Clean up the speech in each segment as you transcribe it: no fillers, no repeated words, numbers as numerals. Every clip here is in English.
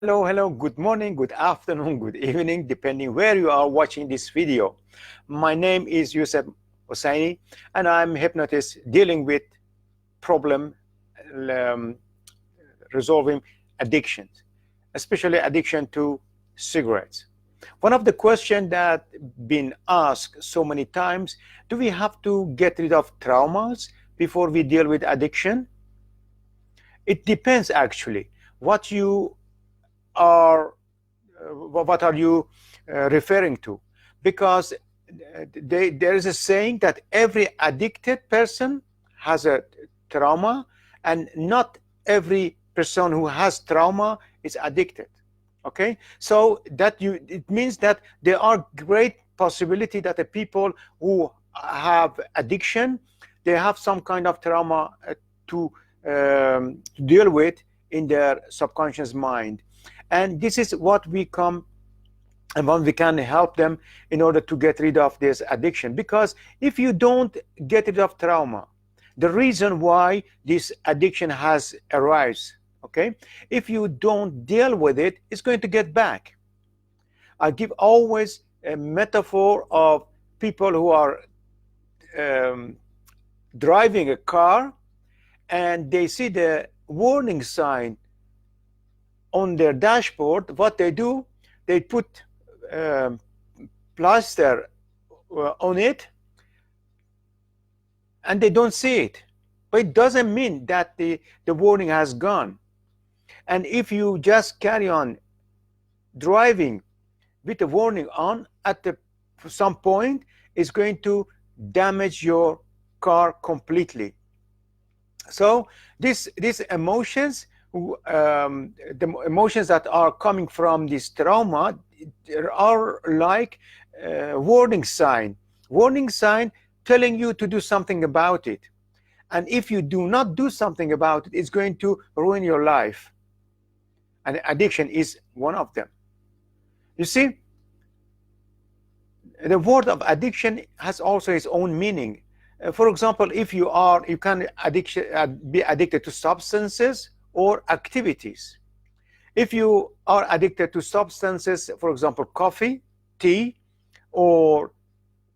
Hello, hello, good morning, good afternoon, good evening, depending where you are watching this video. My name is Yousef Hosseini, and I'm a hypnotist dealing with problem um, resolving addictions, especially addiction to cigarettes. One of the questions that been asked so many times, do we have to get rid of traumas before we deal with addiction? It depends actually. What you are what are you referring to? Because there is a saying that every addicted person has a trauma, and not every person who has trauma is addicted. Okay, so it means that there are great possibility that the people who have addiction, they have some kind of trauma to deal with in their subconscious mind, and this is what we come and when we can help them in order to get rid of this addiction. Because if you don't get rid of trauma, the reason why this addiction has arisen, okay, if you don't deal with it, it's going to get back. I give always a metaphor of people who are driving a car and they see the warning sign on their dashboard. What they do, they put plaster on it and they don't see it, but it doesn't mean that the warning has gone. And if you just carry on driving with the warning on, at some point it's going to damage your car completely. So these emotions, the emotions that are coming from this trauma, are like warning sign telling you to do something about it. And if you do not do something about it, it's going to ruin your life. And addiction is one of them. You see, the word of addiction has also its own meaning. For example, if you can be addicted to substances or activities. If you are addicted to substances, for example, coffee, tea, or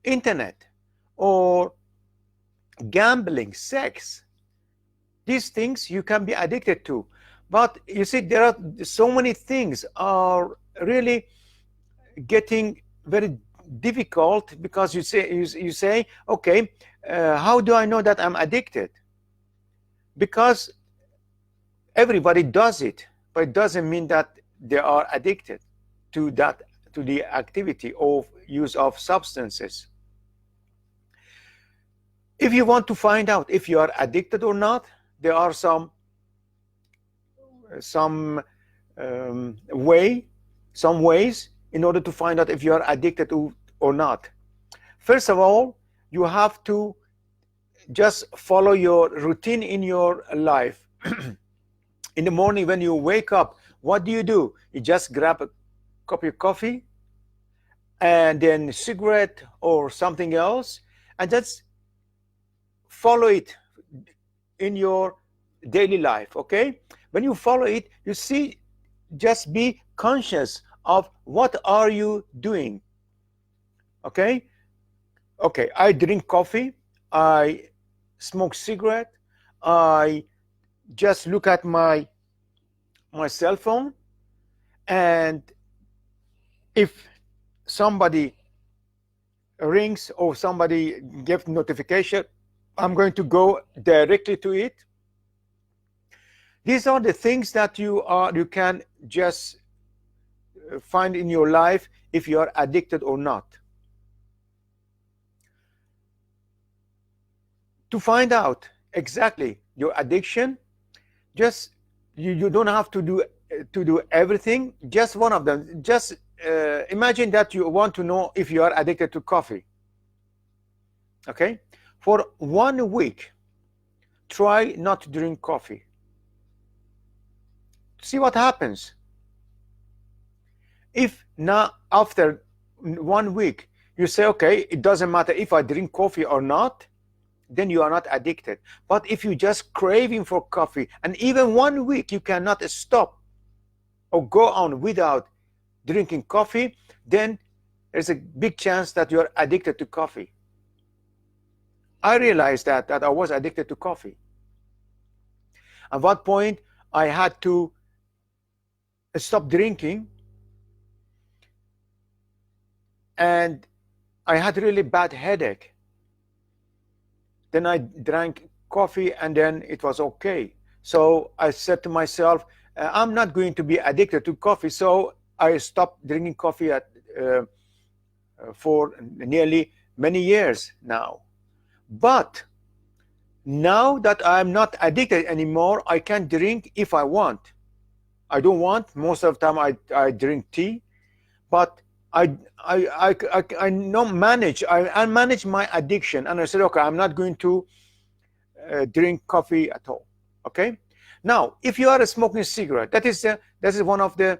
internet, or gambling, sex, these things you can be addicted to. But you see, there are so many things are really getting very difficult, because you say, okay, how do I know that I'm addicted? Because everybody does it, but it doesn't mean that they are addicted to the activity of use of substances. If you want to find out if you are addicted or not, there are some ways in order to find out if you are addicted or not. First of all, you have to just follow your routine in your life. In the morning when you wake up, what do? You just grab a cup of coffee and then cigarette or something else, and just follow it in your daily life. Okay, when you follow it, you see, just be conscious of what are you doing. Okay, I drink coffee, I smoke cigarette, I just look at my cell phone, and if somebody rings or somebody gives notification, I'm going to go directly to it. These are the things that you can just find in your life if you are addicted or not. To find out exactly your addiction, just you don't have to do everything, just one of them. Just imagine that you want to know if you are addicted to coffee. Okay, for 1 week, try not to drink coffee. See what happens. If now after 1 week you say, okay, it doesn't matter if I drink coffee or not, then you are not addicted. But if you just craving for coffee, and even 1 week you cannot stop, or go on without drinking coffee, then there's a big chance that you're addicted to coffee. I realized that I was addicted to coffee. At what point I had to stop drinking, and I had really bad headache. Then I drank coffee, and then it was okay. So I said to myself, I'm not going to be addicted to coffee. So I stopped drinking coffee for nearly many years now. But now that I'm not addicted anymore, I can drink if I want. I don't want. Most of the time I drink tea, but I manage my addiction, and I said, okay, I'm not going to drink coffee at all. Okay. Now, if you are smoking a cigarette, that is one of the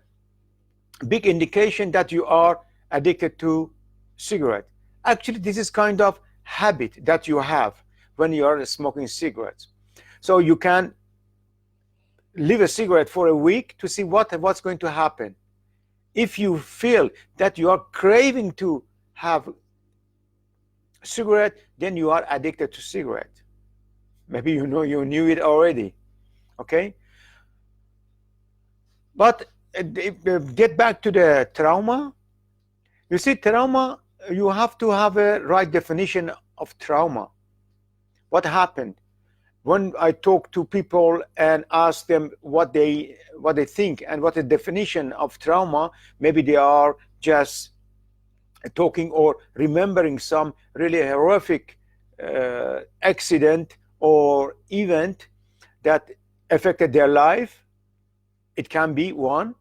big indication that you are addicted to cigarette. Actually, this is kind of habit that you have when you are smoking cigarettes. So you can leave a cigarette for a week to see what's going to happen. If you feel that you are craving to have cigarette, then you are addicted to cigarette. Maybe you knew it already. Okay. But get back to the trauma. You see, trauma, you have to have a right definition of trauma. What happened? When I talk to people and ask them what they think and what the definition of trauma, maybe they are just talking or remembering some really horrific accident or event that affected their life. It can be one.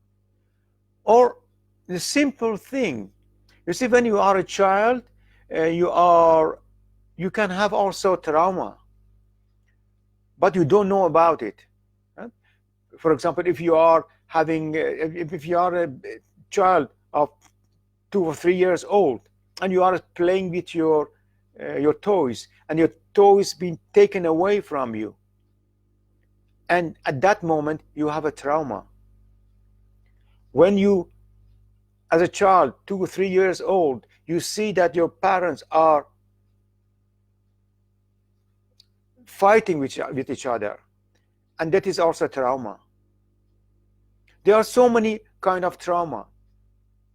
Or the simple thing. You see, when you are a child, you can have also trauma, but you don't know about it. For example, if you are a child of 2 or 3 years old and you are playing with your toys, and your toys being taken away from you, and at that moment you have a trauma. When you, as a child, 2 or 3 years old, you see that your parents are fighting with each other, and that is also trauma. There are so many kind of trauma,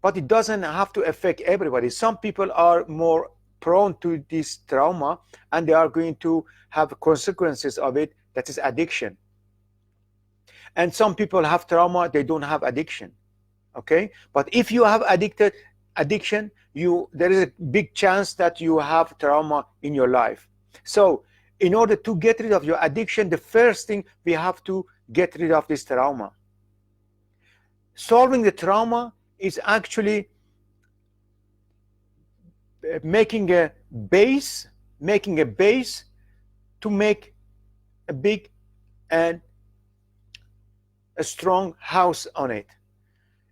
but it doesn't have to affect everybody. Some people are more prone to this trauma, and they are going to have consequences of it, that is addiction. And some people have trauma, they don't have addiction. Okay, but if you have addiction, there is a big chance that you have trauma in your life. So in order to get rid of your addiction, the first thing, we have to get rid of this trauma. Solving the trauma is actually making a base to make a big and a strong house on it.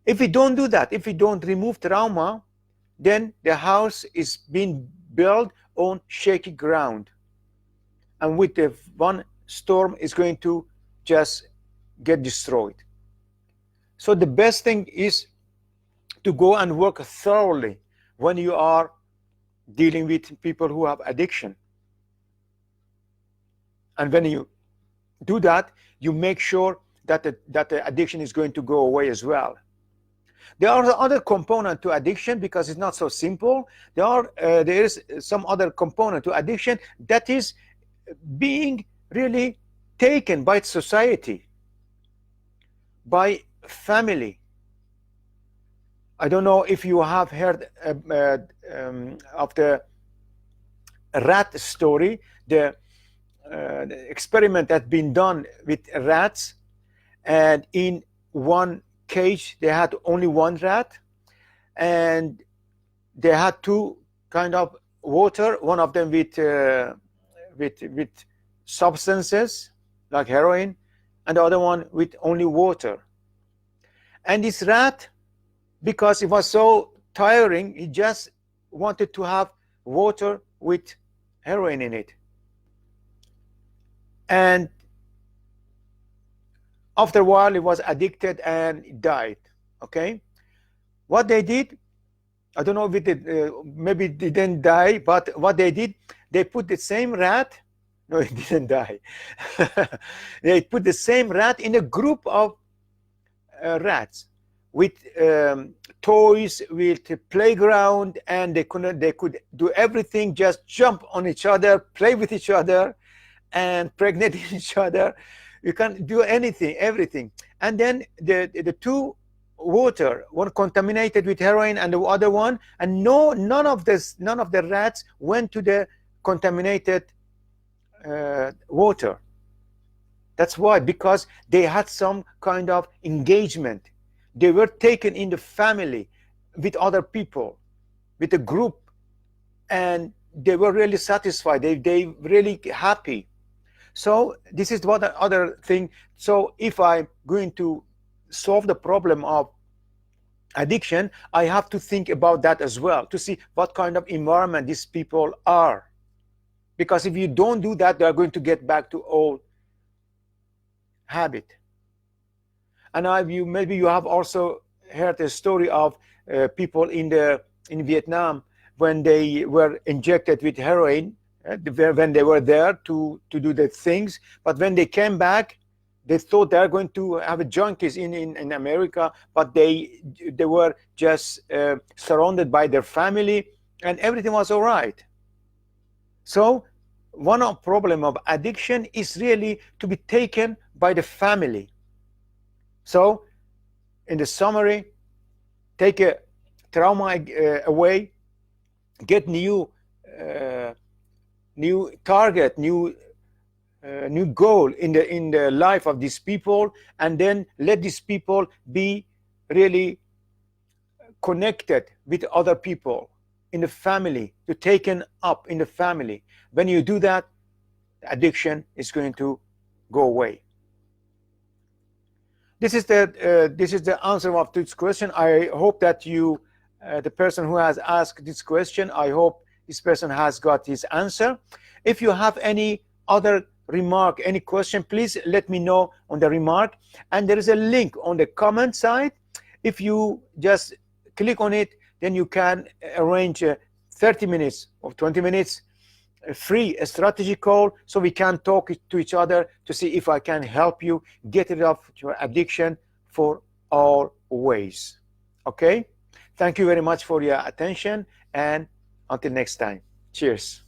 If we don't do that, if we don't remove trauma, then the house is being built on shaky ground, and with the one storm is going to just get destroyed. So the best thing is to go and work thoroughly when you are dealing with people who have addiction. And when you do that, you make sure that the addiction is going to go away as well. There are other components to addiction, because it's not so simple. There is some other component to addiction, that is being really taken by society, by family. I don't know if you have heard of the rat story, the experiment that's been done with rats, and in one cage they had only one rat, and they had two kind of water, one of them with substances like heroin, and the other one with only water. And this rat, because it was so tiring, he just wanted to have water with heroin in it. And After a while, he was addicted and died. Okay, what they did, I don't know if it did, maybe it didn't die, but what they did, they put the same rat. No, it didn't die. They put the same rat in a group of rats with toys, with playground, and they could do everything, just jump on each other, play with each other, and pregnant each other. You can do anything, everything. And then the two water, one contaminated with heroin and the other one, and none of the rats went to the contaminated water. That's why, because they had some kind of engagement. They were taken in the family with other people, with a group, and they were really satisfied. They really happy. So this is what the other thing. So if I'm going to solve the problem of addiction, I have to think about that as well, to see what kind of environment these people are. Because if you don't do that, they are going to get back to old habit. And maybe you have also heard a story of people in Vietnam when they were injected with heroin, when they were there to do the things, but when they came back, they thought they are going to have a junkies in America, but they were just surrounded by their family, and everything was all right. So one of problem of addiction is really to be taken by the family. So in the summary, take a trauma away, get new target, new goal in the life of these people, and then let these people be really connected with other people in the family, to taken up in the family. When you do that, addiction is going to go away. This is the answer of this question. I hope that you, the person who has asked this question, I hope this person has got his answer. If you have any other remark, any question, please let me know on the remark. And there is a link on the comment side. If you just click on it, then you can arrange 30 minutes or 20 minutes free strategy call, so we can talk to each other to see if I can help you get rid of your addiction for always. Okay, thank you very much for your attention, and until next time, cheers.